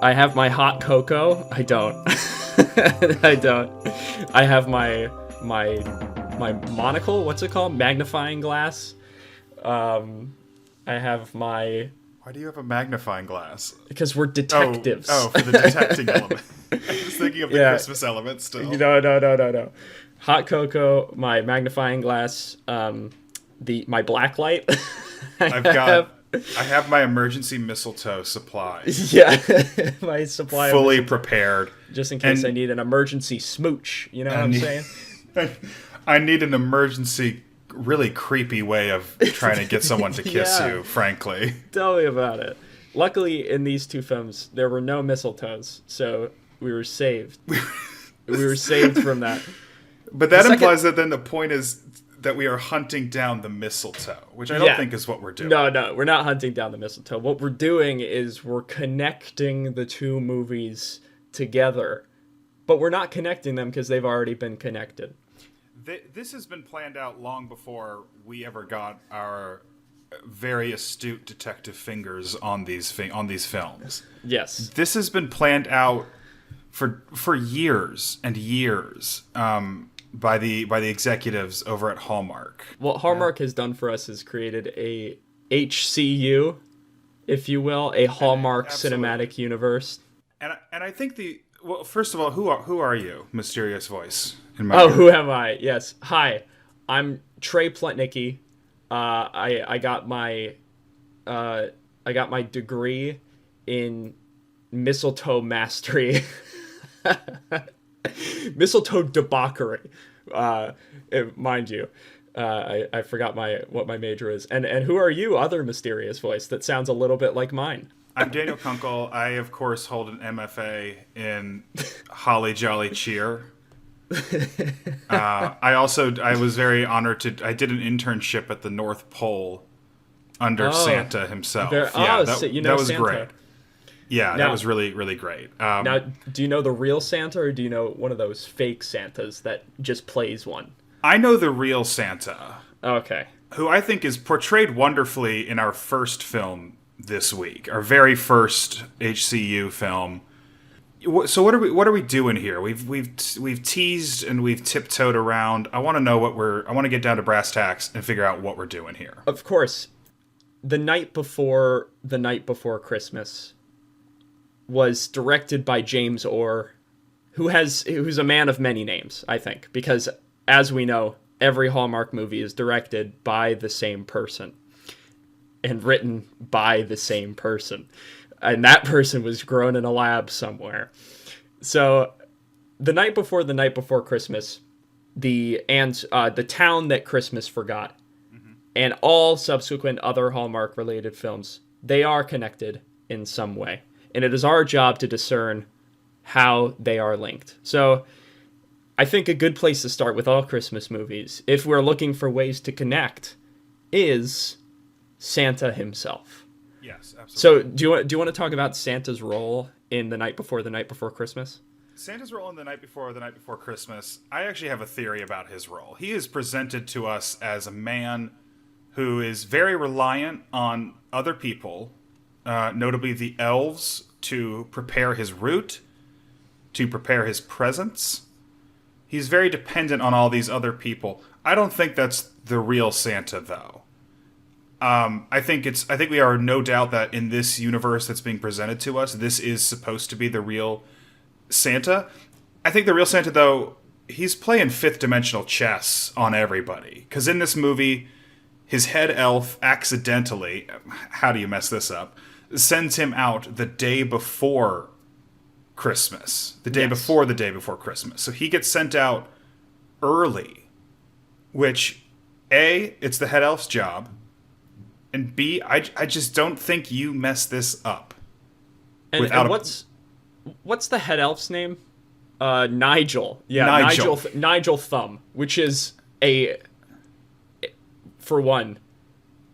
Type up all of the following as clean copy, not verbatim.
I have my hot cocoa. I don't. I don't. I have my monocle. What's it called? Magnifying glass. I have my. Why do you have a magnifying glass? Because we're detectives. Oh, for the detecting element. I was thinking of the Christmas element still. No. Hot cocoa, my magnifying glass, my black light. I have my emergency mistletoe supply. Yeah, my supply fully prepared, just in case I need an emergency smooch. You know what I'm saying? I need an emergency, really creepy way of trying to get someone to kiss you. Frankly, tell me about it. Luckily, in these two films, there were no mistletoes, so we were saved. We were saved from that. But that implies that then the point is that we are hunting down the mistletoe, which I don't think is what we're doing. No, we're not hunting down the mistletoe. What we're doing is we're connecting the two movies together, but we're not connecting them because they've already been connected. This has been planned out long before we ever got our very astute detective fingers on these films. Yes. This has been planned out for years and years. By the executives over at Hallmark. What Hallmark has done for us is created a HCU, if you will, a Hallmark Cinematic Universe. And I think first of all, who are you, mysterious voice in my ear? Who am I? Yes. Hi, I'm Trey Plotnicki. I got my degree in mistletoe mastery. Mistletoe debauchery, mind you. I forgot what my major is. And who are you, other mysterious voice that sounds a little bit like mine? I'm Daniel Kunkel. I, of course, hold an MFA in Holly Jolly Cheer. I was very honored I did an internship at the North Pole under Santa himself. That was Santa. great. Yeah, that was really, really great. Now, do you know the real Santa, or do you know one of those fake Santas that just plays one? I know the real Santa. Okay. Who I think is portrayed wonderfully in our first film this week, our very first HCU film. So what are we doing here? We've teased and we've tiptoed around. I want to know I want to get down to brass tacks and figure out what we're doing here. Of course, the night before Christmas was directed by James Orr, who's a man of many names, I think, because as we know, every Hallmark movie is directed by the same person and written by the same person. And that person was grown in a lab somewhere. So the night before Christmas, the town that Christmas forgot, and all subsequent other Hallmark related films, they are connected in some way. And it is our job to discern how they are linked. So I think a good place to start with all Christmas movies, if we're looking for ways to connect, is Santa himself. Yes, absolutely. So do you want to talk about Santa's role in The Night Before Christmas? Santa's role in The Night Before Christmas, I actually have a theory about his role. He is presented to us as a man who is very reliant on other people, notably the elves, to prepare his route, to prepare his presents. He's very dependent on all these other people. I don't think that's the real Santa, though. I think we are no doubt that in this universe that's being presented to us, this is supposed to be the real Santa. I think the real Santa, though, he's playing fifth dimensional chess on everybody. Because in this movie, his head elf accidentally, how do you mess this up, sends him out the day before Christmas. The day before Christmas. So he gets sent out early, which, A, it's the head elf's job, and B, I just don't think you mess this up. And what's the head elf's name? Nigel. Yeah, Nigel Thumb, which is for one,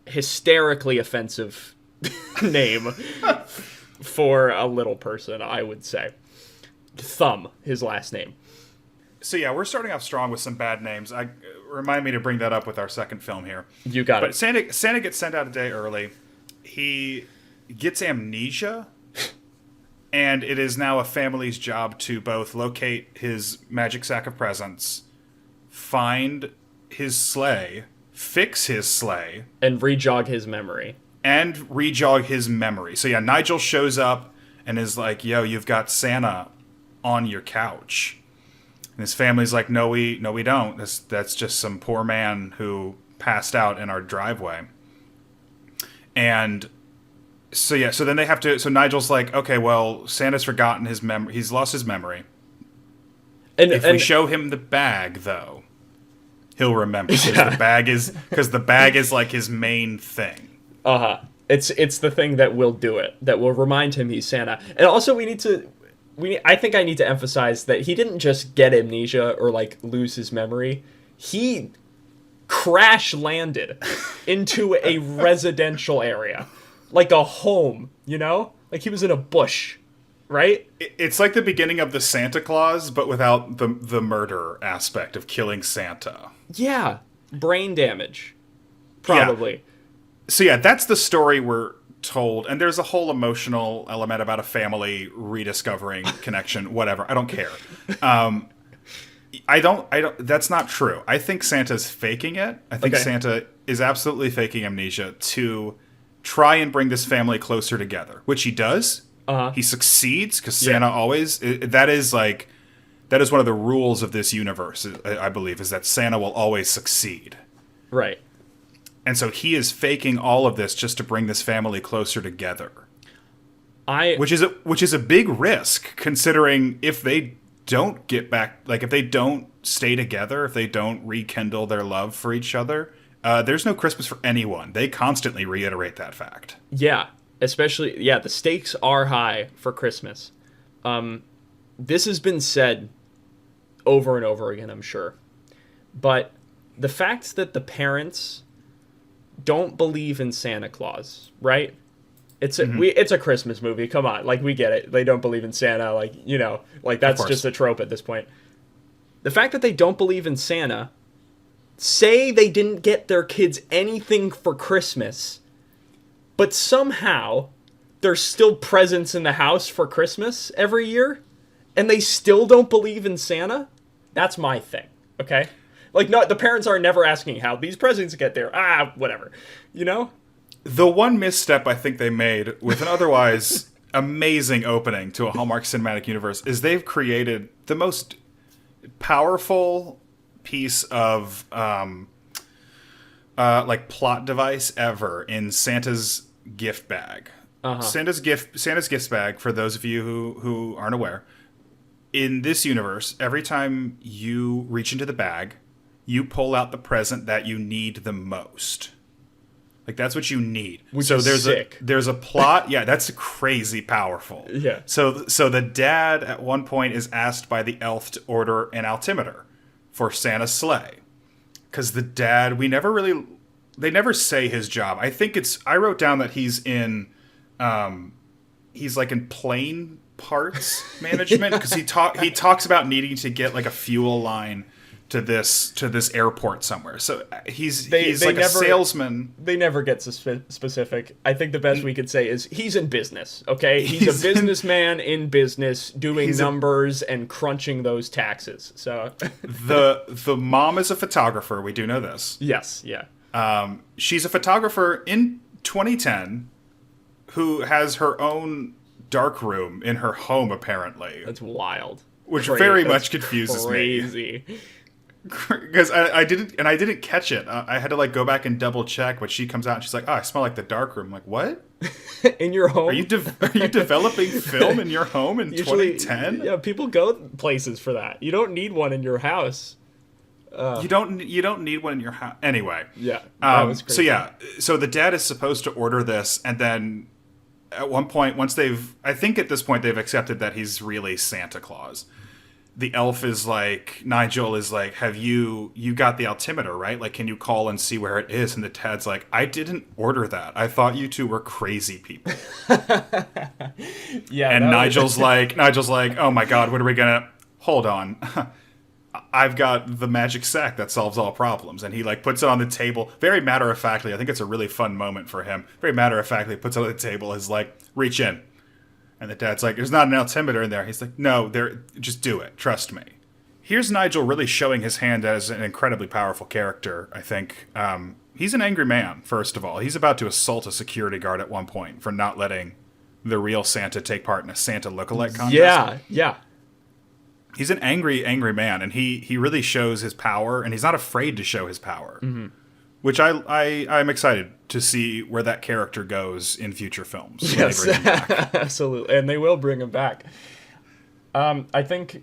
hysterically offensive name for a little person, I would say. Thumb, his last name. So yeah, we're starting off strong with some bad names. Remind me to bring that up with our second film here. You got it. But Santa gets sent out a day early. He gets amnesia. And it is now a family's job to both locate his magic sack of presents, find his sleigh, fix his sleigh, And re-jog his memory. and rejog his memory. So yeah, Nigel shows up and is like, "Yo, you've got Santa on your couch." And his family's like, "No, we don't. That's just some poor man who passed out in our driveway." And so yeah, so then they have to. So Nigel's like, "Okay, well, Santa's forgotten his memory. He's lost his memory. If we show him the bag, though, he'll remember because the bag is like his main thing." It's the thing that will do it, that will remind him he's Santa. And also I think I need to emphasize that he didn't just get amnesia or like lose his memory. He crash landed into a residential area, like a home, you know? Like he was in a bush, right? It's like the beginning of the Santa Claus, but without the murder aspect of killing Santa. Yeah, brain damage, probably. Yeah. So yeah, that's the story we're told, and there's a whole emotional element about a family rediscovering connection. Whatever, I don't care. I don't. That's not true. I think Santa's faking it. I think Santa is absolutely faking amnesia to try and bring this family closer together, which he does. He succeeds because Santa always. That is one of the rules of this universe. I believe is that Santa will always succeed. Right. And so he is faking all of this just to bring this family closer together. Which is a big risk, considering if they don't get back, like if they don't stay together, if they don't rekindle their love for each other, there's no Christmas for anyone. They constantly reiterate that fact. Yeah, especially, the stakes are high for Christmas. This has been said over and over again, I'm sure. But the fact that the parents don't believe in Santa Claus, right? It's a Christmas movie. Come on, like we get it. They don't believe in Santa, like, you know, like that's just a trope at this point. The fact that they don't believe in Santa, say they didn't get their kids anything for Christmas, but somehow there's still presents in the house for Christmas every year, and they still don't believe in Santa. That's my thing. Okay. Like, no, the parents are never asking how these presents get there. Whatever. You know? The one misstep I think they made with an otherwise amazing opening to a Hallmark Cinematic Universe is they've created the most powerful piece of like plot device ever in Santa's gift bag. Santa's gift bag, for those of you who aren't aware, in this universe, every time you reach into the bag, you pull out the present that you need the most. Like, that's what you need. Which so is there's sick. There's a plot. Yeah, that's crazy powerful. Yeah. So the dad at one point is asked by the elf to order an altimeter for Santa's sleigh. Because the dad, they never say his job. I wrote down that he's like in plane parts management, because he talks about needing to get like a fuel line to this airport somewhere. So he's like a salesman. They never get specific. I think the best we could say is he's in business, okay? He's a businessman in business doing numbers and crunching those taxes. So the mom is a photographer. We do know this. Yes, yeah. She's a photographer in 2010 who has her own dark room in her home, apparently. That's wild. Which very much confuses me. Crazy. Because I didn't catch it. I had to like go back and double check. But she comes out and she's like, "Oh, I smell like the dark room." I'm like, what? In your home? Are you developing film in your home in 2010? Yeah, people go places for that. You don't need one in your house. You don't need one in your house anyway. Yeah. That was crazy. So the dad is supposed to order this, and then at one point, I think at this point they've accepted that he's really Santa Claus. The elf is like, Nigel is like, have you got the altimeter, right? Like, can you call and see where it is? And the dad's like, I didn't order that. I thought you two were crazy people. Yeah. And Nigel's like, oh my God, what are we gonna, hold on. I've got the magic sack that solves all problems. And he like puts it on the table. Very matter-of-factly, I think it's a really fun moment for him. Very matter-of-factly puts it on the table, is like, reach in. And the dad's like, there's not an altimeter in there. He's like, no, just do it. Trust me. Here's Nigel really showing his hand as an incredibly powerful character, I think. He's an angry man, first of all. He's about to assault a security guard at one point for not letting the real Santa take part in a Santa lookalike contest. Yeah. He's an angry, angry man, and he really shows his power, and he's not afraid to show his power, which I'm excited to see where that character goes in future films. Yes, absolutely, and they will bring him back. I think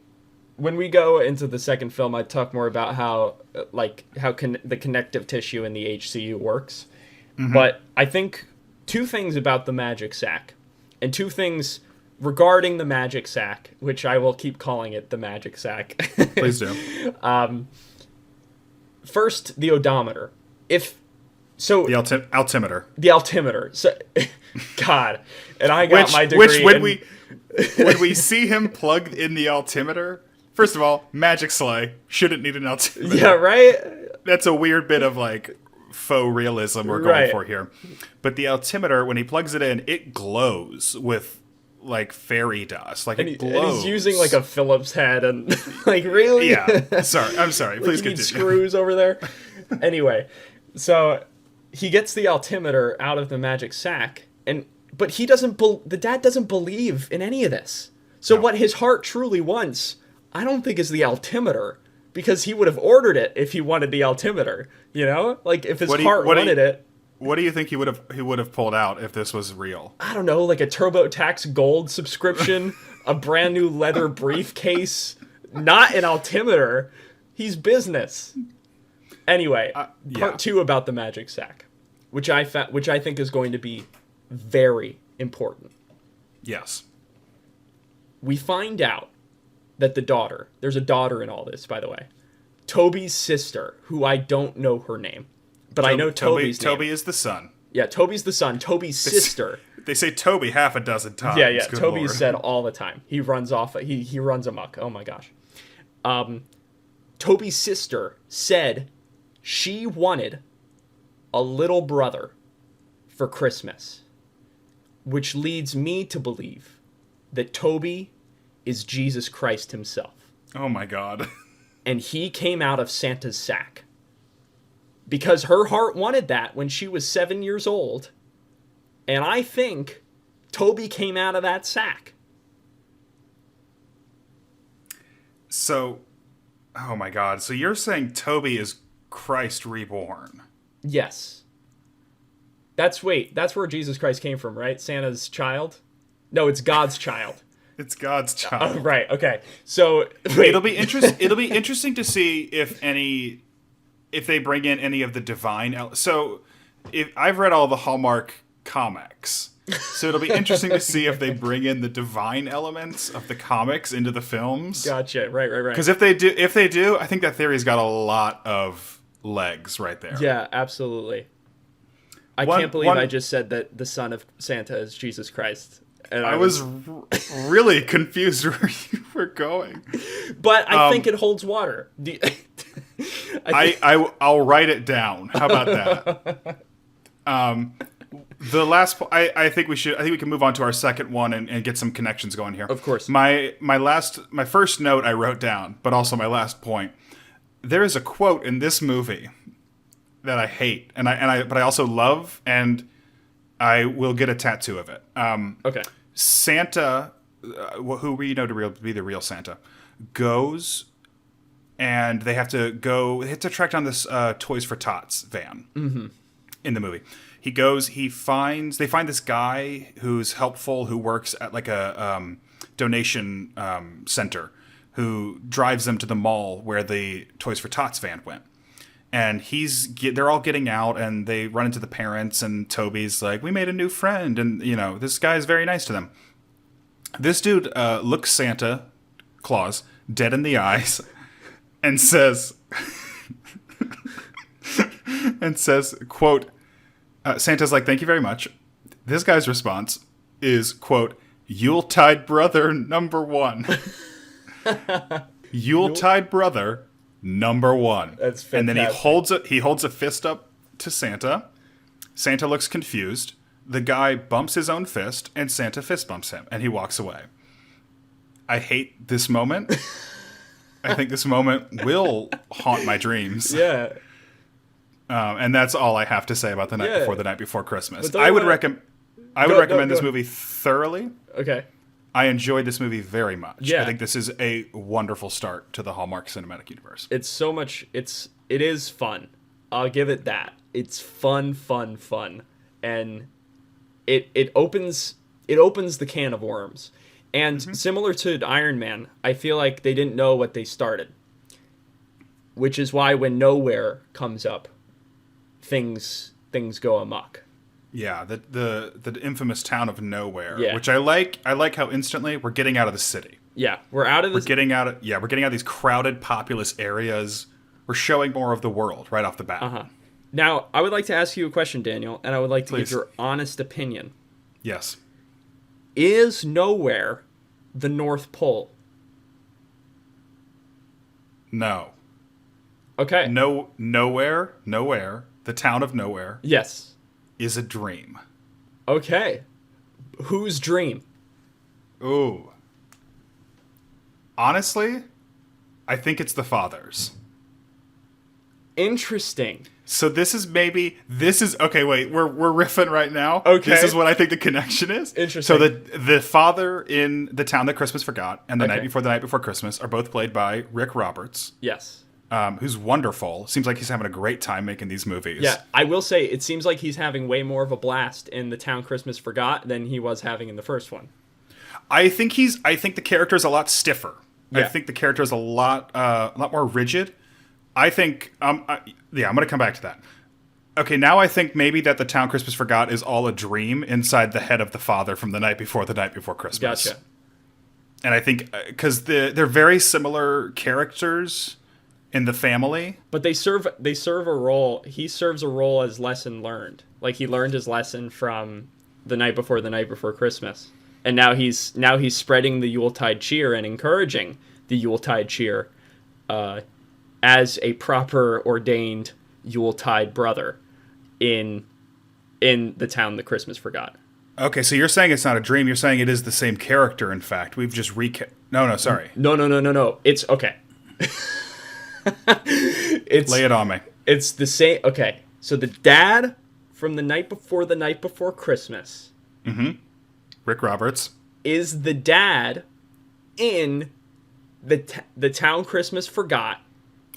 when we go into the second film, I talk more about how the connective tissue in the HCU works. But I think two things about the magic sack, and two things regarding the magic sack, which I will keep calling it the magic sack. Please do. First, the odometer. Altimeter. The altimeter. So, God, and I got my degree. Which when we see him plugged in the altimeter, first of all, magic sleigh shouldn't need an altimeter. Yeah, right. That's a weird bit of like faux realism we're going for here. But the altimeter, when he plugs it in, it glows with like fairy dust. Like it glows. And he's using like a Phillips head and like really. Yeah. I'm sorry. Please continue. Screws over there. Anyway, so he gets the altimeter out of the magic sack, but he doesn't. The dad doesn't believe in any of this. So what his heart truly wants, I don't think, is the altimeter, because he would have ordered it if he wanted the altimeter. You know, like if his heart wanted it. What do you think he would have pulled out if this was real? I don't know, like a TurboTax Gold subscription, a brand new leather briefcase, not an altimeter. He's business. Anyway, part two about the magic sack, which I think is going to be very important. Yes. We find out that there's a daughter in all this, by the way. Toby's sister, who I don't know her name. But I know Toby's name. Toby is the son. Yeah, Toby's the son. Toby's sister. They say Toby half a dozen times. Yeah. Toby's said all the time. He runs off. He runs amok. Oh my gosh. Toby's sister said she wanted a little brother for Christmas, which leads me to believe that Toby is Jesus Christ himself. Oh my God. And he came out of Santa's sack. Because her heart wanted that when she was 7 years old. And I think Toby came out of that sack. So, oh my God. So you're saying Toby is Christ reborn? Yes. That's where Jesus Christ came from, right? Santa's child? No, it's God's child. It's God's child. Right, okay. So, wait. It'll be interesting to see if they bring in any of the divine. I've read all the Hallmark comics, so it'll be interesting to see if they bring in the divine elements of the comics into the films. Gotcha. Right. Because if they do, I think that theory's got a lot of legs right there. Yeah, absolutely. I can't believe I just said that the son of Santa is Jesus Christ. And I was really confused where you were going. But I think it holds water. I'll write it down. How about that? The last, I think we can move on to our second one and get some connections going here. Of course. My first note I wrote down, but also my last point. There is a quote in this movie that I hate, but I also love, and I will get a tattoo of it. Okay. Santa, who we know to be the real Santa, goes. And they have to track down this Toys for Tots van in the movie. They find this guy who's helpful, who works at like a donation center, who drives them to the mall where the Toys for Tots van went. And they're all getting out, and they run into the parents, and Toby's like, "We made a new friend," and this guy is very nice to them. This dude looks Santa Claus dead in the eyes. And says, quote, Santa's like, "Thank you very much." This guy's response is, quote, "Yuletide brother number one." Yuletide brother number one. That's fantastic. And then he holds a fist up to Santa. Santa looks confused. the guy bumps his own fist, and Santa fist bumps him, and he walks away. I hate this moment. I think this moment will haunt my dreams. Yeah. And that's all I have to say about the night before the night before Christmas. But I would recommend this movie thoroughly. Okay. I enjoyed this movie very much. Yeah. I think this is a wonderful start to the Hallmark Cinematic Universe. It's so much. It is fun. I'll give it that. It's fun, and it opens the can of worms. And similar to Iron Man, I feel like they didn't know what they started, which is why when Nowhere comes up, things go amok. Yeah, the infamous town of Nowhere, Yeah. which I like. I like how instantly we're getting out of the city. Yeah, we're out of We're getting out of these crowded, populous areas. We're showing more of the world right off the bat. Now, I would like to ask you a question, Daniel, and I would like to Please. give your honest opinion. Yes. Is Nowhere the North Pole? No. Okay. Nowhere. The town of Nowhere Yes. is a dream. Okay. Whose dream? Ooh. Honestly, I think it's the father's. Interesting. So this is okay. Wait, we're riffing right now. Okay. This is what I think the connection is. Interesting. So the father in The Town That Christmas Forgot and The Okay. Night Before Christmas are both played by Rick Roberts, Yes. who's wonderful. Seems like he's having a great time making these movies. Yeah, I will say it seems like he's having way more of a blast in The Town Christmas Forgot than he was having in the first one. I think the character is a lot stiffer. I Yeah. think the character is a lot more rigid. I think I'm going to come back to that. Okay, now I think maybe that The Town Christmas Forgot is all a dream inside the head of the father from The Night Before Christmas. Gotcha. And I think because they're very similar characters in the family. But they serve a role. He serves a role as lesson learned. Like he learned his lesson from The Night Before Christmas. And now he's spreading the Yuletide cheer and encouraging the Yuletide cheer as a proper ordained Yuletide brother in The Town That Christmas Forgot. Okay, so you're saying it's not a dream. You're saying it is the same character, in fact. We've just No, sorry. No. It's okay. Lay it on me. It's the same. Okay, so the dad from The Night Before Christmas Rick Roberts is the dad in the Town Christmas Forgot.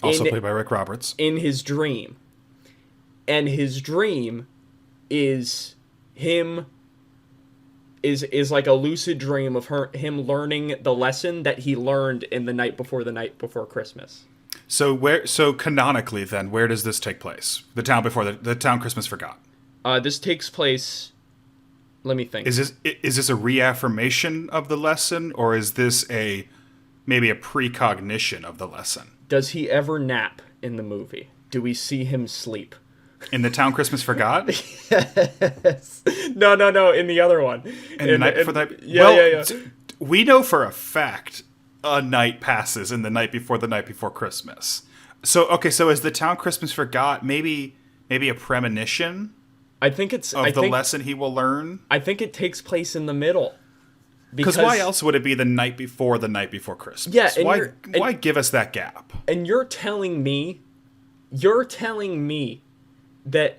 also played by Rick Roberts. In his dream. And his dream is him is like a lucid dream of him learning the lesson that he learned in The Night Before Christmas. So canonically then, where does this take place? The Town Christmas Forgot. This takes place. Let me think. Is this a reaffirmation of the lesson, or is this maybe a precognition of the lesson? Does he ever nap in the movie? Do we see him sleep? In The Town Christmas Forgot? Yes. No. In the other one. The Night Before that. Yeah. We know for a fact a night passes in The Night Before Christmas. So is The Town Christmas Forgot maybe a premonition? I think it's of the lesson he will learn. I think it takes place in the middle. Because why else would it be the night before Christmas? Yeah, why give us that gap? And you're telling me that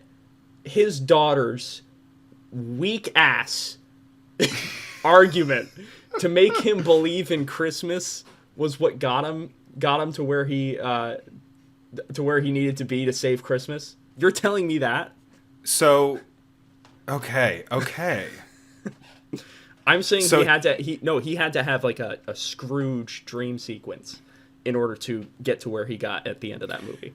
his daughter's weak ass argument to make him believe in Christmas was what got him to where he needed to be to save Christmas? You're telling me that? So, okay. I'm saying he had to have like a Scrooge dream sequence in order to get to where he got at the end of that movie.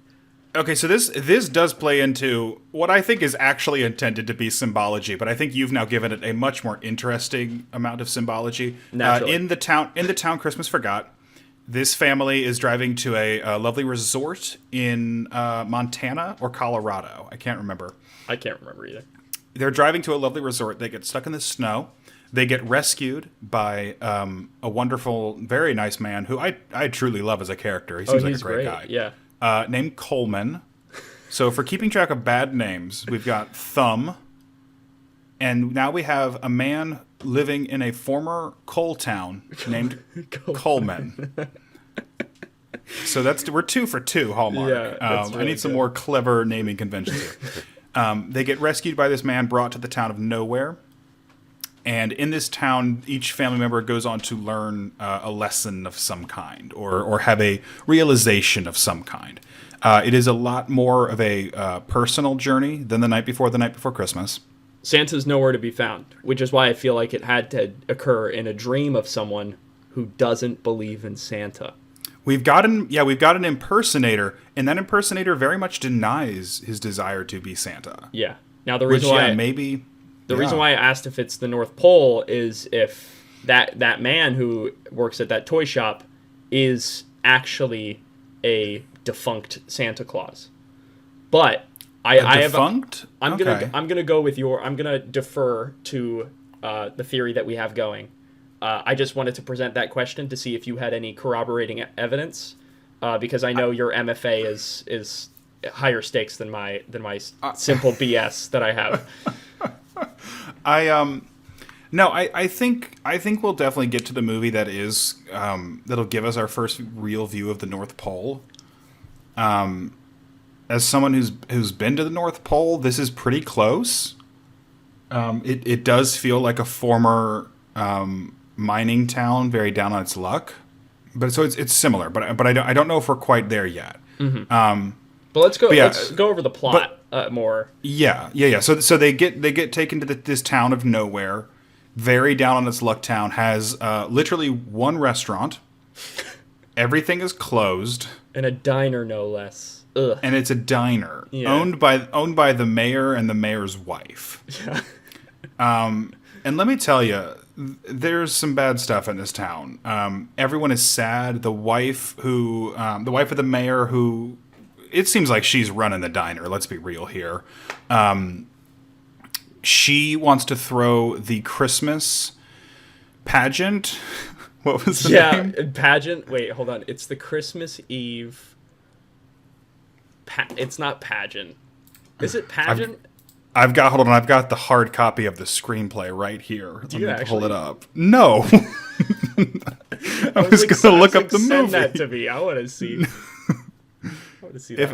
Okay, so this does play into what I think is actually intended to be symbology, but I think you've now given it a much more interesting amount of symbology. Naturally. In the town Christmas Forgot, this family is driving to a lovely resort in Montana or Colorado. I can't remember. I can't remember either. They're driving to a lovely resort. They get stuck in the snow. They get rescued by a wonderful, very nice man who I truly love as a character. He seems like a great guy. Yeah. Named Coleman. So for keeping track of bad names, we've got Thumb, And now we have a man living in a former coal town named Coleman. So we're 2 for 2, Hallmark. Yeah, that's I really need some good. more clever naming conventions here. They get rescued by this man, brought to the town of Nowhere. And in this town, each family member goes on to learn a lesson of some kind, or have a realization of some kind. It is a lot more of a personal journey than the night before Christmas. Santa's nowhere to be found, which is why I feel like it had to occur in a dream of someone who doesn't believe in Santa. We've got an impersonator, and that impersonator very much denies his desire to be Santa. Yeah. Now the Which, reason why reason why I asked if it's the North Pole is if that man who works at that toy shop is actually a defunct Santa Claus. But defunct? I'm gonna go with I'm gonna defer to the theory that we have going. I just wanted to present that question to see if you had any corroborating evidence, because I know your MFA is higher stakes than my simple BS that I have. I think we'll definitely get to the movie that'll give us our first real view of the North Pole. As someone who's been to the North Pole, this is pretty close. It does feel like a former mining town, very down on its luck, but so it's similar. But I don't know if we're quite there yet. Mm-hmm. But let's go over the plot more. Yeah. So they get taken to this town of Nowhere, very down on its luck town, has literally one restaurant. Everything is closed. And a diner, no less. Ugh. And it's a diner owned by the mayor and the mayor's wife. Yeah. And let me tell you, there's some bad stuff in this town. Everyone is sad. The wife of the mayor, who it seems like she's running the diner. Let's be real here. She wants to throw the Christmas pageant. What was the name? Pageant. Wait, hold on. It's the Christmas Eve. It's not pageant. Is it pageant? I've got the hard copy of the screenplay right here. Do you actually pull it up? No. I was going to look up the movie. Send that to me. I want to see. If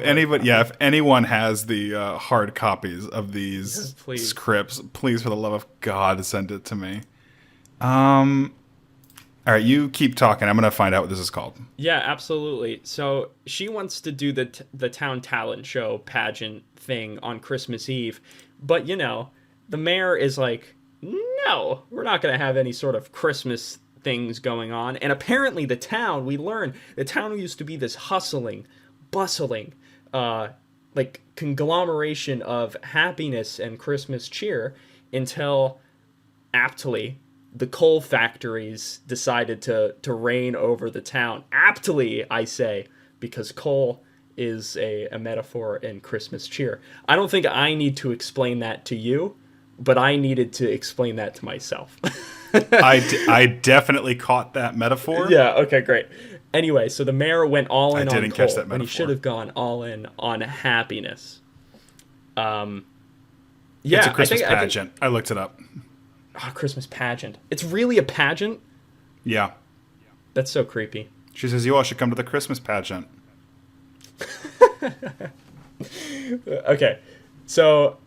anyone has the hard copies of these scripts, please, for the love of God, send it to me. All right, you keep talking. I'm going to find out what this is called. Yeah, absolutely. So she wants to do the town talent show pageant thing on Christmas Eve. But, the mayor is like, no, we're not going to have any sort of Christmas things going on. And apparently the town used to be this hustling, bustling, conglomeration of happiness and Christmas cheer until, aptly, the coal factories decided to reign over the town. Aptly, I say, because coal is a metaphor in Christmas cheer. I don't think I need to explain that to you, but I needed to explain that to myself. I definitely caught that metaphor. Yeah, okay, great. Anyway, so the mayor went all in on coal, when he should have gone all in on happiness. It's a Christmas pageant. I looked it up. Oh, Christmas pageant. It's really a pageant? Yeah. That's so creepy. She says, you all should come to the Christmas pageant. Okay. So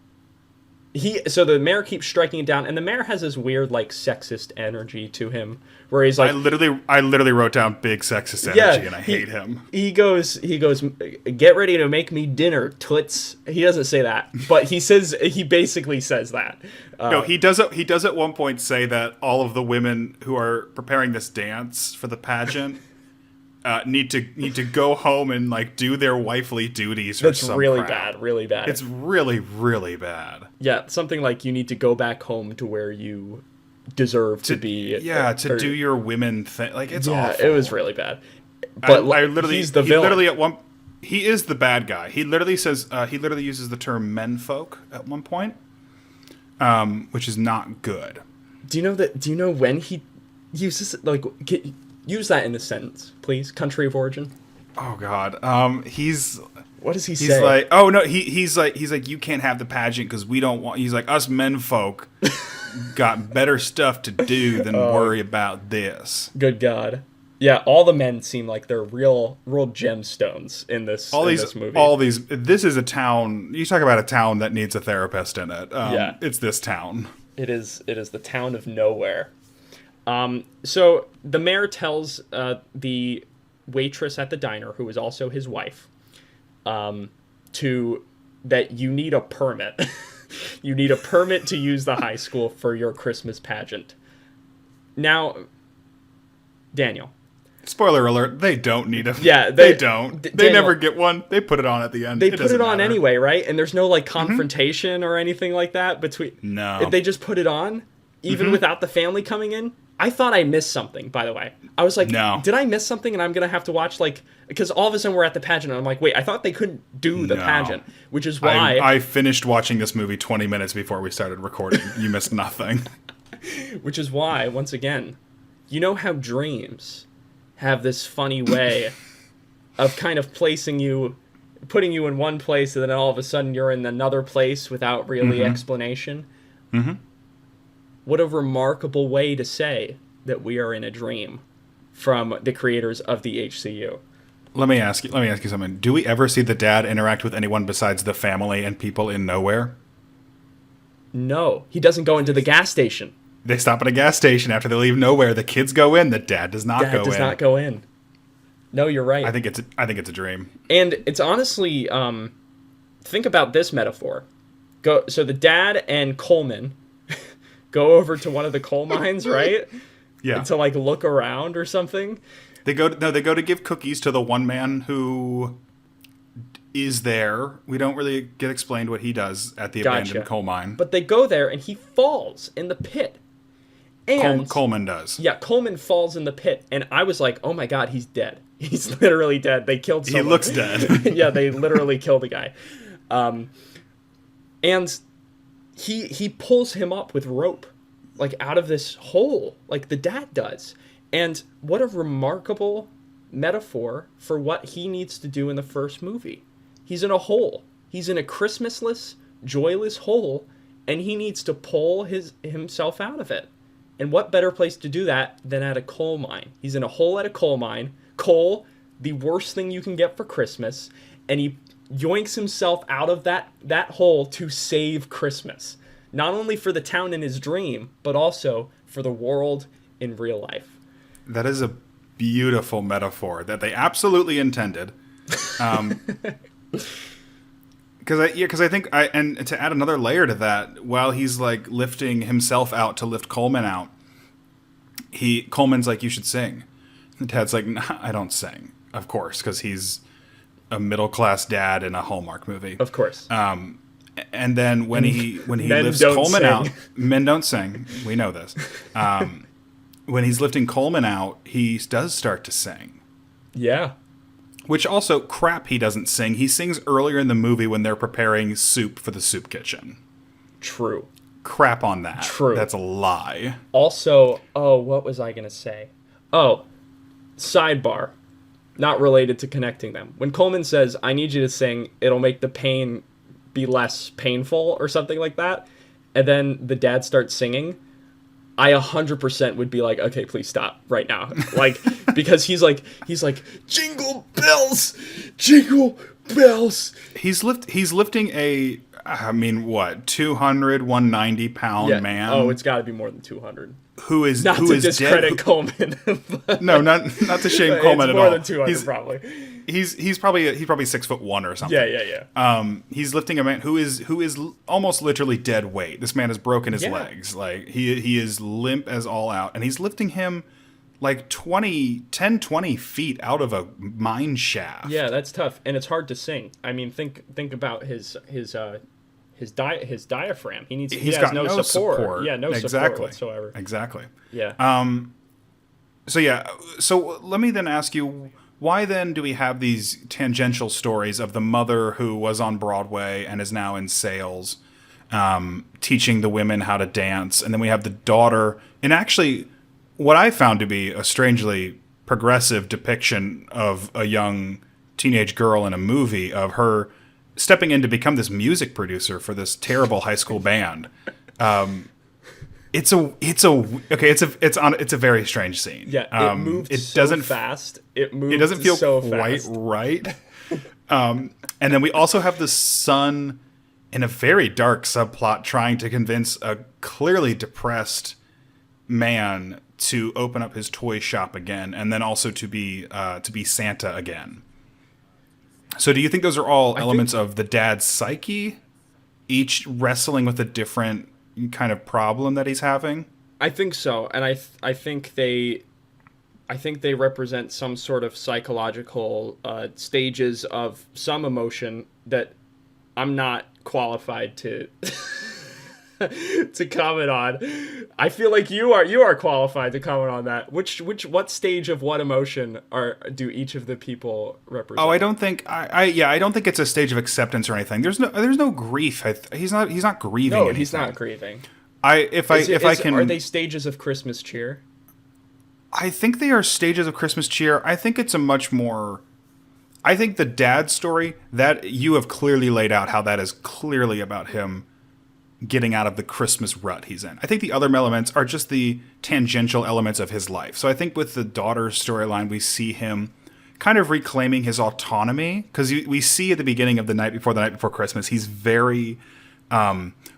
the mayor keeps striking it down, and the mayor has this weird, sexist energy to him, where he's like... I literally wrote down big sexist energy, and I hate him. He goes, get ready to make me dinner, toots. He doesn't say that, but he basically says that. No, he does at one point say that all of the women who are preparing this dance for the pageant need to go home and do their wifely duties or something. That's really bad, really bad. It's really, really bad. Yeah, something like you need to go back home to where you deserve to be. Yeah, to do your women thing. It's awful. It was really bad. But he's the villain. He is the bad guy. He literally says he literally uses the term menfolk at one point, which is not good. Do you know when he uses use that in a sentence, please? Country of origin. Oh God, he's What does he He's say? like, oh no, he's like, you can't have the pageant because we don't want. He's like, us men folk got better stuff to do than worry about this. Good God. Yeah, all the men seem like they're real gemstones in this movie. This is a town. You talk about a town that needs a therapist in it. Yeah. It's this town. It is the town of nowhere. So the mayor tells the waitress at the diner, who is also his wife, that you need a permit. You need a permit to use the high school for your Christmas pageant. Now, Daniel. Spoiler alert, they don't need a... Yeah, they don't. They Daniel, never get one. They put it on at the end. They put it on matter. anyway, right? And there's no, like, confrontation or anything like that between... No. They just put it on, even without the family coming in. I thought I missed something, by the way. I was like, no. Did I miss something and I'm going to have to watch, like... Because all of a sudden we're at the pageant and I'm like, wait, I thought they couldn't do the pageant. Which is why... I finished watching this movie 20 minutes before we started recording. You missed nothing. Which is why, once again, you know how dreams have this funny way of kind of putting you in one place and then all of a sudden you're in another place without really explanation. Mm-hmm. What a remarkable way to say that we are in a dream from the creators of the HCU. Let me ask you something. Do we ever see the dad interact with anyone besides the family and people in nowhere? No, he doesn't go into the gas station. They stop at a gas station after they leave nowhere. The kids go in. The dad does not go in. Dad does not go in. No, you're right. I think it's a dream. And it's honestly, think about this metaphor. So the dad and Coleman go over to one of the coal mines, right? Yeah. To like look around or something. They go to give cookies to the one man who is there. We don't really get explained what he does at the abandoned coal mine. But they go there and he falls in the pit. And Coleman does. Yeah, Coleman falls in the pit, and I was like, "Oh my God, he's dead! He's literally dead. They killed someone." He looks dead. Yeah, they literally killed a guy. And he pulls him up with rope, like out of this hole, like the dad does. And what a remarkable metaphor for what he needs to do in the first movie. He's in a hole. He's in a Christmasless, joyless hole, and he needs to pull himself out of it. And what better place to do that than at a coal mine? He's in a hole at a coal mine. Coal, the worst thing you can get for Christmas. And he yoinks himself out of that hole to save Christmas. Not only for the town in his dream, but also for the world in real life. That is a beautiful metaphor that they absolutely intended. Because I think and to add another layer to that, while he's like lifting himself out to lift Coleman out, Coleman's like, "You should sing." And Tad's like, "Nah, I don't sing," of course, because he's a middle class dad in a Hallmark movie, of course. And then when he lifts Coleman out, men don't sing. We know this. When he's lifting Coleman out, he does start to sing. Yeah. Which also, crap, he doesn't sing. He sings earlier in the movie when they're preparing soup for the soup kitchen. True. Crap on that. True. That's a lie. Also, what was I going to say? Oh, sidebar. Not related to connecting them. When Coleman says, "I need you to sing, it'll make the pain be less painful," or something like that, and then the dad starts singing, I 100% would be like, "Okay, please stop right now." Like, because he's like, "Jingle bells, jingle bells." He's lifting a, 200, 190 pound man. Oh, it's got to be more than 200. Who is not who to is discredit dead. Coleman. No, not to shame Coleman at all. More than 200, probably. He's probably 6'1" or something. Yeah. He's lifting a man who is almost literally dead weight. This man has broken his legs. Like he is limp as all out, and he's lifting him like 20 feet out of a mine shaft. Yeah, that's tough, and it's hard to sing. I mean, think about his diaphragm. He has no support. Yeah, no support whatsoever. Exactly. Yeah. So let me then ask you, why then do we have these tangential stories of the mother who was on Broadway and is now in sales, teaching the women how to dance, and then we have the daughter, and actually what I found to be a strangely progressive depiction of a young teenage girl in a movie, of her stepping in to become this music producer for this terrible high school band. It's a very strange scene. Yeah, it moved it so doesn't fast. It moved it doesn't feel so quite fast. right. And then we also have the son in a very dark subplot trying to convince a clearly depressed man to open up his toy shop again, and then also to be Santa again. So do you think those are all elements of the dad's psyche, each wrestling with a different kind of problem that he's having? I think so, and I think they represent some sort of psychological stages of some emotion that I'm not qualified to to comment on. I feel like you are qualified to comment on that. What stage of what emotion do each of the people represent? Oh, I don't think I don't think it's a stage of acceptance or anything. There's no grief. He's not grieving. No, anything. he's not grieving. I can. Are they stages of Christmas cheer? I think they are stages of Christmas cheer. I think it's a much more. I think the dad story that you have clearly laid out how that is clearly about him getting out of the Christmas rut he's in. I think the other elements are just the tangential elements of his life. So I think with the daughter storyline, we see him kind of reclaiming his autonomy, because we see at the beginning of the night before Christmas, he's very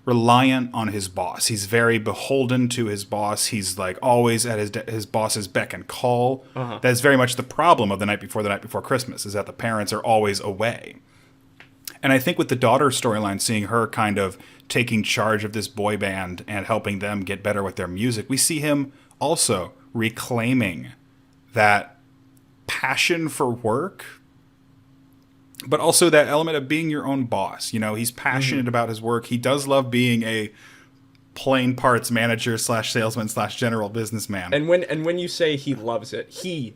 reliant on his boss. He's very beholden to his boss. He's like always at his boss's beck and call. Uh-huh. That is very much the problem of the night before Christmas, is that the parents are always away. And I think with the daughter storyline, seeing her kind of taking charge of this boy band and helping them get better with their music, we see him also reclaiming that passion for work, but also that element of being your own boss. You know, he's passionate about his work. He does love being a plain parts manager / salesman / general businessman. And when you say he loves it. He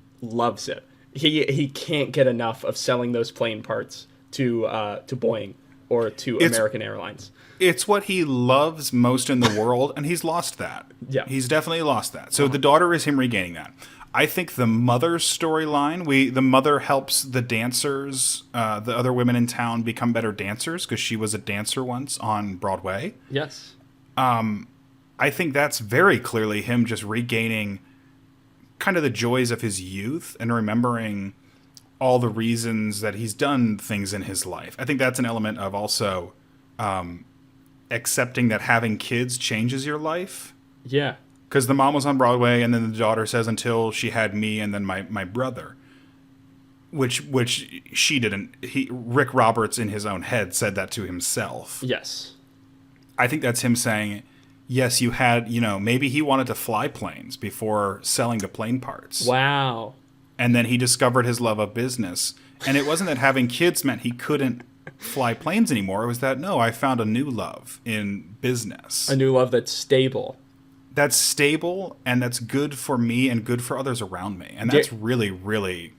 can't get enough of selling those plain parts to Boeing or to American Airlines. It's what he loves most in the world, and he's lost that. Yeah. He's definitely lost that. So the daughter is him regaining that. I think the mother's storyline, the mother helps the dancers, the other women in town, become better dancers, because she was a dancer once on Broadway. Yes. I think that's very clearly him just regaining kind of the joys of his youth and remembering all the reasons that he's done things in his life. I think that's an element of also accepting that having kids changes your life. Yeah. Because the mom was on Broadway, and then the daughter says, until she had me and then my brother. Which she didn't. Rick Roberts in his own head said that to himself. Yes. I think that's him saying, yes, you had, maybe he wanted to fly planes before selling the plane parts. Wow. And then he discovered his love of business. And it wasn't that having kids meant he couldn't fly planes anymore. It was that, no, I found a new love in business. A new love that's stable. That's stable, and that's good for me and good for others around me. And that's really, really,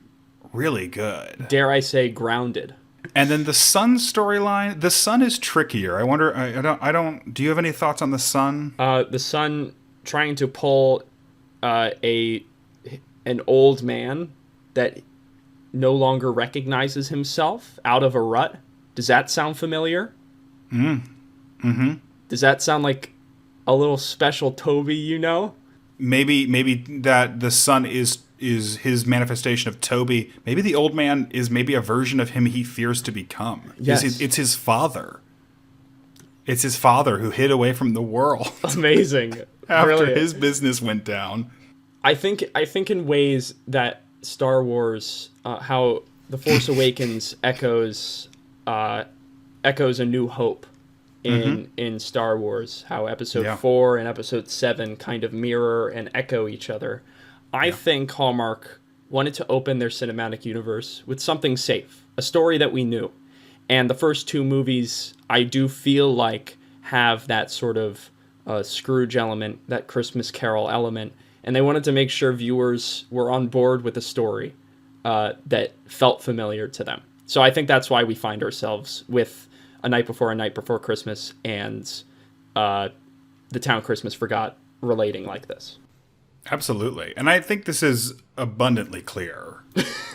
really good. Dare I say grounded. And then the son storyline, the son is trickier. I wonder, do you have any thoughts on the son? The son trying to pull an old man that no longer recognizes himself out of a rut. Does that sound familiar? Mm-hmm. Does that sound like a little special Toby, Maybe that the son is his manifestation of Toby. Maybe the old man is maybe a version of him he fears to become. Yes. It's his father. It's his father who hid away from the world. Amazing. After Brilliant. his business went down. I think in ways that Star Wars, how The Force Awakens echoes A New Hope in Star Wars, how Episode 4 and Episode 7 kind of mirror and echo each other. I think Hallmark wanted to open their cinematic universe with something safe, a story that we knew. And the first two movies, I do feel like, have that sort of Scrooge element, that Christmas Carol element. And they wanted to make sure viewers were on board with a story that felt familiar to them. So I think that's why we find ourselves with A Night Before Christmas and The Town Christmas Forgot relating like this. Absolutely. And I think this is abundantly clear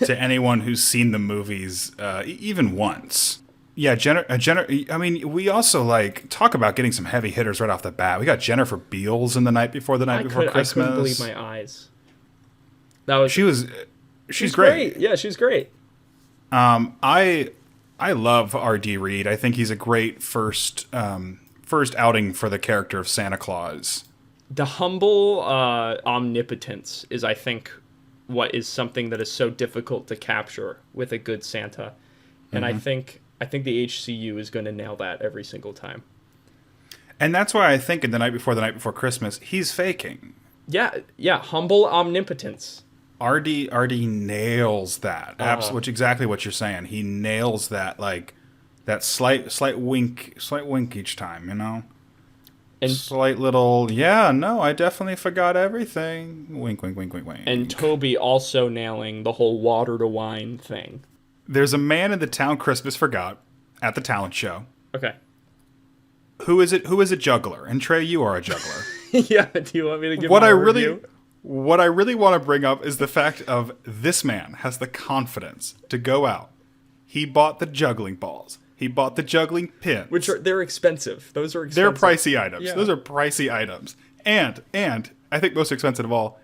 to anyone who's seen the movies even once. Yeah, I mean, we also like talk about getting some heavy hitters right off the bat. We got Jennifer Beals in The Night Before I Christmas. couldn't believe my eyes. That was She's great. Yeah, she's great. I love R.D. Reed. I think he's a great first outing for the character of Santa Claus. The humble omnipotence is, I think, what is something that is so difficult to capture with a good Santa, and I think the HCU is going to nail that every single time. And that's why I think in The Night Before Christmas, he's faking. Yeah, humble omnipotence. RD nails that. Which exactly what you're saying. He nails that, like that slight wink each time, you know? And slight little, yeah, no, I definitely forgot everything. Wink, wink, wink, wink, wink. And Toby also nailing the whole water to wine thing. There's a man in the town Christmas forgot at the talent show. Okay. Who is a juggler? And Trey, you are a juggler. Yeah, do you want me to give What my I review? really want to bring up is the fact of this man has the confidence to go out. He bought the juggling balls. He bought the juggling pins. They're expensive. Those are expensive. They're pricey items. Yeah. Those are pricey items. And I think most expensive of all,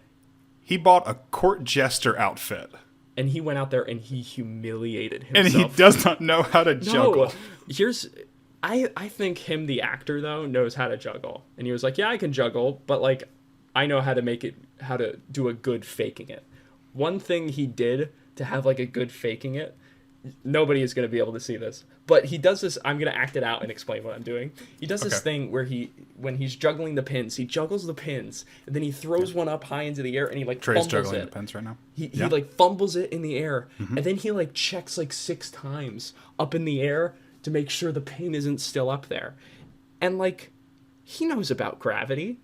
he bought a court jester outfit. And he went out there and he humiliated himself. And he does not know how to juggle. I think him, the actor, though, knows how to juggle. And he was like, yeah, I can juggle, but like I know how to do a good faking it. One thing he did to have like a good faking it, nobody is going to be able to see this, but he does this. I'm going to act it out and explain what I'm doing. He does this thing where when he's juggling the pins, he juggles the pins, and then he throws one up high into the air, and he like Trey's fumbles juggling it. the pins right now. He like fumbles it in the air, and then he like checks like 6 times up in the air to make sure the pin isn't still up there. And like, he knows about gravity.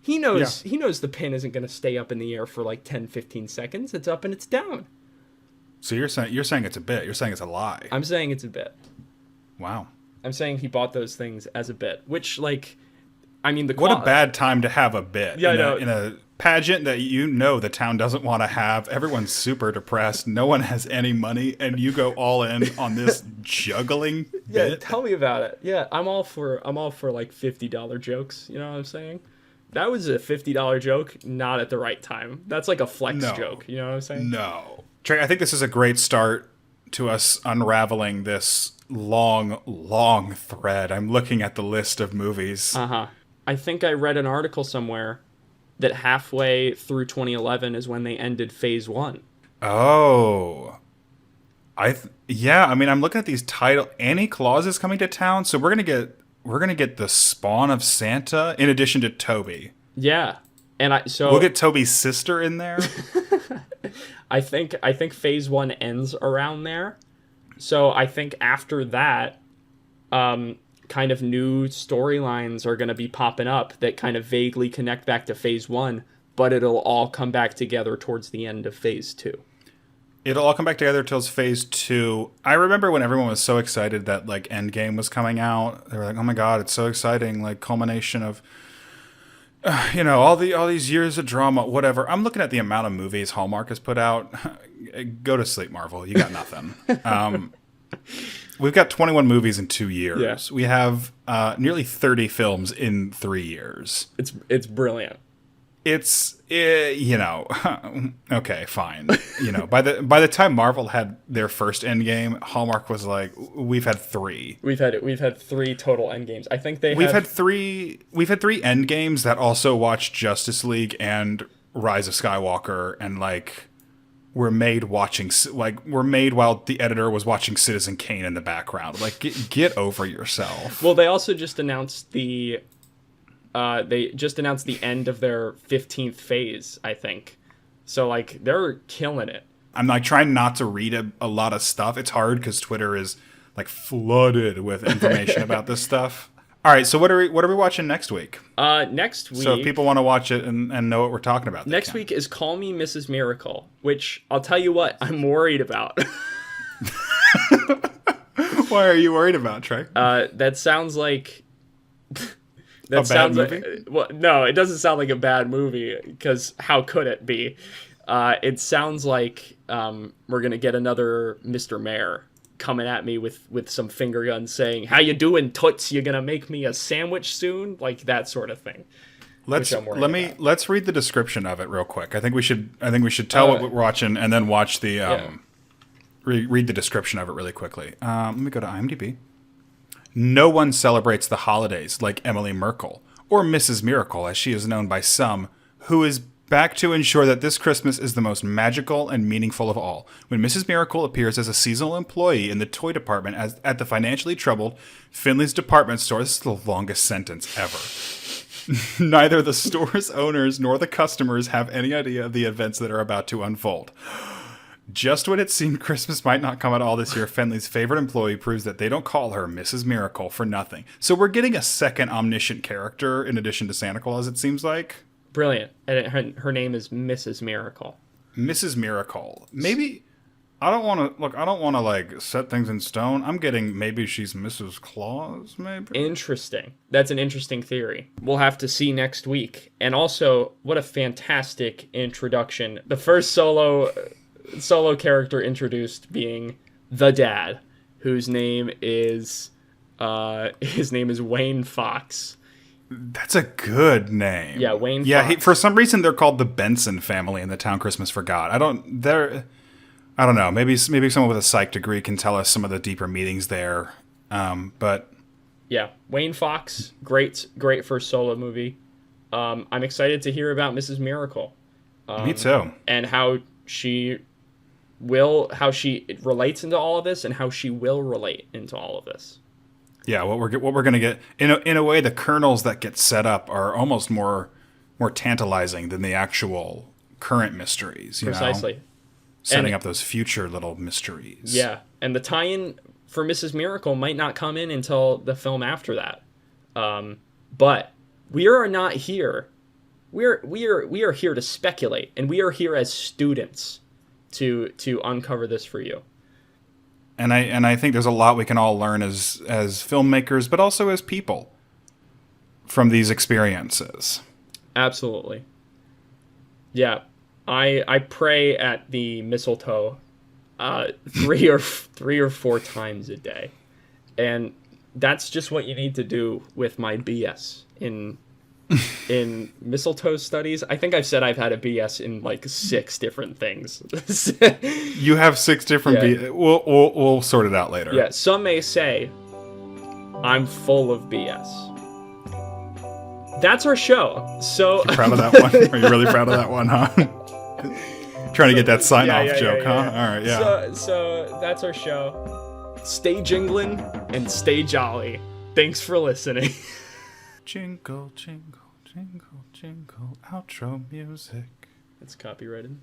He knows the pin isn't going to stay up in the air for like 10, 15 seconds. It's up and it's down. So you're saying it's a bit. You're saying it's a lie. I'm saying it's a bit. Wow. I'm saying he bought those things as a bit, which like, I mean, what a bad time to have a bit. Yeah, I know. In a pageant that the town doesn't want to have. Everyone's super depressed. No one has any money, and you go all in on this juggling bit. Yeah, tell me about it. Yeah, I'm all for like $50 jokes. You know what I'm saying? That was a $50 joke, not at the right time. That's like a flex joke. You know what I'm saying? No. Trey, I think this is a great start to us unraveling this long, long thread. I'm looking at the list of movies. I think I read an article somewhere that halfway through 2011 is when they ended Phase 1. Oh. I mean, I'm looking at these title. Annie Claus is coming to town, so we're gonna get the spawn of Santa in addition to Toby. Yeah, and we'll get Toby's sister in there. I think Phase 1 ends around there, so I think after that, kind of new storylines are going to be popping up that kind of vaguely connect back to Phase 1, but it'll all come back together towards the end of Phase 2. It'll all come back together till Phase 2. I remember when everyone was so excited that like Endgame was coming out. They were like, "Oh my god, it's so exciting!" Like culmination of, all these years of drama, whatever. I'm looking at the amount of movies Hallmark has put out. Go to sleep, Marvel. You got nothing. We've got 21 movies in 2 years. Yeah. We have nearly 30 films in 3 years. It's brilliant. It's okay, fine. By the time Marvel had their first Endgame, Hallmark was like, we've had 3. We've had 3 total Endgames. I think we've had 3 Endgames that also watched Justice League and Rise of Skywalker, and like were made while the editor was watching Citizen Kane in the background. Like, get over yourself. Well, they also just announced the end of their 15th phase, I think. So, like, they're killing it. I'm, like, trying not to read a lot of stuff. It's hard because Twitter is, like, flooded with information about this stuff. All right, so what are we watching next week? Next week... So if people want to watch it and know what we're talking about. Next week is Call Me Mrs. Miracle, which, I'll tell you what, I'm worried about. Why are you worried about, Trey? That sounds like... That bad sounds movie? like, well, no, it doesn't sound like a bad movie because how could it be? It sounds like we're gonna get another Mr. Mayor coming at me with some finger guns saying, "How you doing, toots? You gonna make me a sandwich soon?" Like that sort of thing. Let's read the description of it real quick. I think we should tell what we're watching and then watch the read the description of it really quickly. Let me go to IMDb. No one celebrates the holidays like Emily Merkel, or Mrs. Miracle as she is known by some, who is back to ensure that this Christmas is the most magical and meaningful of all. When Mrs. Miracle appears as a seasonal employee in the toy department at the financially troubled Finley's department store, this is the longest sentence ever. Neither the store's owners nor the customers have any idea of the events that are about to unfold. Just when it seemed Christmas might not come at all this year, Fenley's favorite employee proves that they don't call her Mrs. Miracle for nothing. So we're getting a second omniscient character in addition to Santa Claus, it seems like. Brilliant. And her name is Mrs. Miracle. Mrs. Miracle. Maybe I don't want to like set things in stone. I'm getting maybe she's Mrs. Claus, maybe. Interesting. That's an interesting theory. We'll have to see next week. And also, what a fantastic introduction. The first solo character introduced being the dad, whose name is Wayne Fox. That's a good name. Yeah, Wayne Fox. Yeah, for some reason they're called the Benson family in The Town Christmas Forgot. I don't know. Maybe someone with a psych degree can tell us some of the deeper meanings there. But yeah, Wayne Fox, great first solo movie. I'm excited to hear about Mrs. Miracle. Me too. And how she relates into all of this, and how she will relate into all of this. Yeah, what we're gonna get in a way, the kernels that get set up are almost more tantalizing than the actual current mysteries. Precisely. Setting up those future little mysteries. Yeah, and the tie-in for Mrs. Miracle might not come in until the film after that. But we are not here. We are here to speculate, and we are here as students to uncover this for you. And I think there's a lot we can all learn as filmmakers, but also as people from these experiences. Absolutely. Yeah. I pray at the mistletoe 3 or 4 times a day. And that's just what you need to do with my BS in mistletoe studies. I think I've said I've had a BS in like 6 different things. You have 6 different BS. We'll sort it out later. Yeah, some may say I'm full of BS. That's our show. So you're proud of that one? Are you really proud of that one, huh? Trying to get that sign-off joke, huh? All right, yeah. So that's our show. Stay jingling and stay jolly. Thanks for listening. Jingle, jingle, jingle, jingle, outro music. It's copyrighted.